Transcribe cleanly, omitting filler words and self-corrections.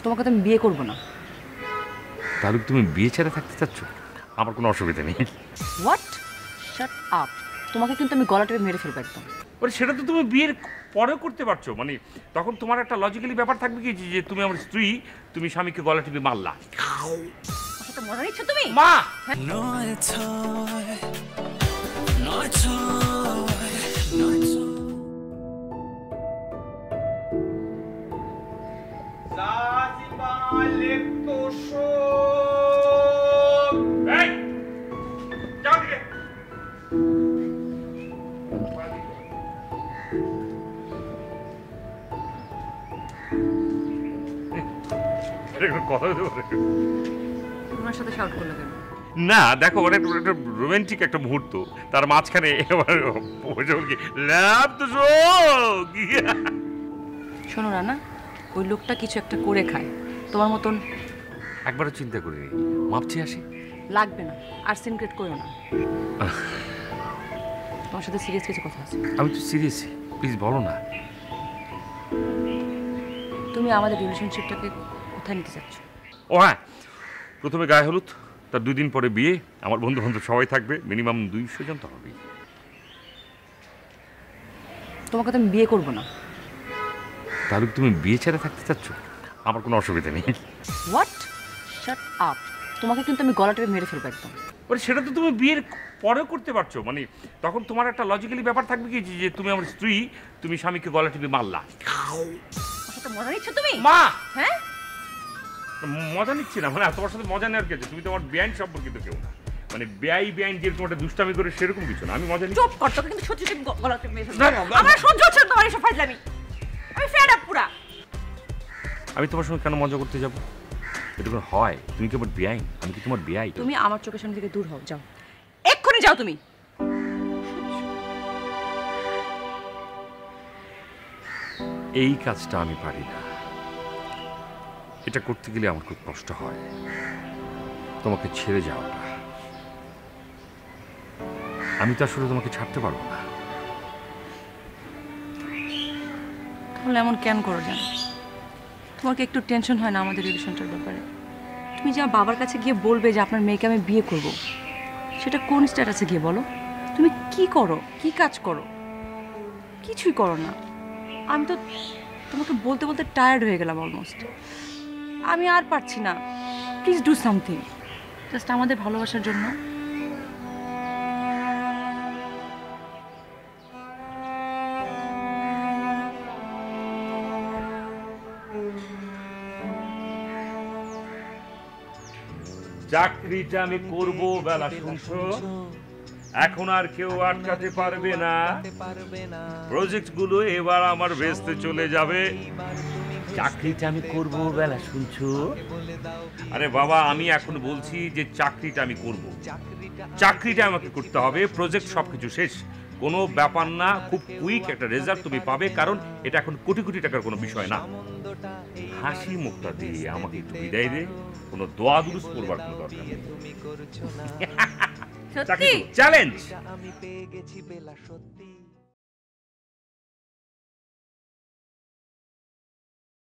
তোমাকে তো আমি বিয়ে করবো না। তাহলে তুমি বিয়ে ছেড়ে থাকতে চাচ্ছ? আমার কোনো অসুবিধা নেই। হোয়াট? Shut up. তোমাকে কিন্তু আমি গলা টিপে মেরে ফেলবো একদম। ওরে সেটা তো তুমি বিয়ের পরেও করতে পারছো, মানে তখন তোমার একটা লজিক্যালি ব্যাপার থাকবে কি যে তুমি আমার স্ত্রী, তুমি স্বামীকে গলা টিপে মারলা। সেটা মজা নিচ্ছ তুমি? মা কথা বলতে পারে তোমার সাথে শাউট করলে কেন? না, দেখো মানে একটা রোমান্টিক একটা মুহূর্ত, তার মাঝখানে এবার লাভ তো শোনো না, ওই লোকটা কিছু একটা করে খায় তোমার মতন। একবারও চিন্তা করিনি, মাপছি আসি। লাগবে না, আর সিনক্রেট করো না। তোমার সাথে সিরিয়াস কিছু কথা আছে। আমি তো সিরিয়াস, প্লিজ বলো না। তুমি আমাদের রিলেশনশিপটাকে কোথায় নিতে চাচ্ছ? ও হ্যাঁ, প্রথমে গায়ে হলুদ, তার 2 দিন পরে বিয়ে, আমার বন্ধু বান্ধব সবাই থাকবে, মিনিমাম 200 জন তো হবেই। তোমাকে তো আমি বিয়ে করবো না। তাহলে তুমি বিয়ে ছেড়ে থাকতে চাচ্ছ? আমার কোনো অসুবিধা নেই। হোয়াট? Shut up. তোমাকে কিন্তু আমি গলা টিপে মেরে ফেলবো একদম। ওরে সেটা তো তুমি বিয়ের পরেও করতে পারছো, মানে তখন তোমার একটা লজিক্যালি ব্যাপার থাকবে কি যে তুমি আমার স্ত্রী, তুমি স্বামীকে গলা টিপে মারলা। সেটা মজা নিচ্ছ তুমি? মা হ্যাঁ, মজা নিচ্ছি না, মানে তোমার সাথে মজা নেওয়ার কি আছে? তুমি তো আমার বেআইন সম্পর্কিত কেউ না, মানে বেআইন যে তোমার দুষ্টামি করে সেরকম কিছু না। আমি মজা নিচ্ছি। চুপ কর, তোকে কিন্তু সত্যি সত্যি গলা টিপে মেরে ফেলবো। আমার সহ্য হচ্ছে না তোমার এসব ফাজলামি। আমি ফেড আপ পুরা। আমি তোমার সঙ্গে কেন মজা করতে যাবো? এটা কোনো হয়? তুমি কি আমার বেআইন? আমি কি তোমার বেআই? তুমি আমার চোখের সামনে থেকে দূর হও, যাও এক্ষুনি যাও তুমি। এই কাজটা আমি পারি না, এটা করতে গেলে আমার খুব কষ্ট হয়, তোমাকে ছেড়ে যাওয়াটা। আমি তো আসলে তোমাকে ছাড়তে পারবো না। তাহলে এমন কেন করো জানো? তোমার কি একটু টেনশন হয় না আমাদের রিলেশনটার ব্যাপারে? তুমি যা বাবার কাছে গিয়ে বলবে যে আপনার মেয়েকে আমি বিয়ে করব, সেটা কোন স্ট্যাটাসে গিয়ে বলো? তুমি কি করো, কি কাজ করো? কিছুই করো না। আমি তো তোমাকে বলতে বলতে টায়ার্ড হয়ে গেলাম অলমোস্ট। আমি আর পারছি না। প্লিজ ডু সামথিং, জাস্ট আমাদের ভালোবাসার জন্য। চাকরিটা আমি করব বেলা, শুনছো? এখন আর কেউ আটকাতে পারবে না। প্রজেক্ট গুলো এবার আমার ভেস্তে চলে যাবে। চাকরিটা আমি করব বেলা, শুনছো? আরে বাবা, আমি এখন বলছি যে চাকরিটা আমি করব, চাকরিটা আমাকে করতে হবে। প্রজেক্ট সবকিছু শেষ, কোনো ব্যাপার না, খুব কুইক একটা রেজাল্ট তুমি পাবে, কারণ এটা এখন কোটি কোটি টাকার কোনো বিষয় না। হাসি মুখটা দিয়ে আমাকে একটু বিদায় দে, কোনো দোয়া দুরুস করবার কোনো দরকার নেই। সত্যি চ্যালেঞ্জ। আমি পেয়ে গেছি বেলা, সত্যি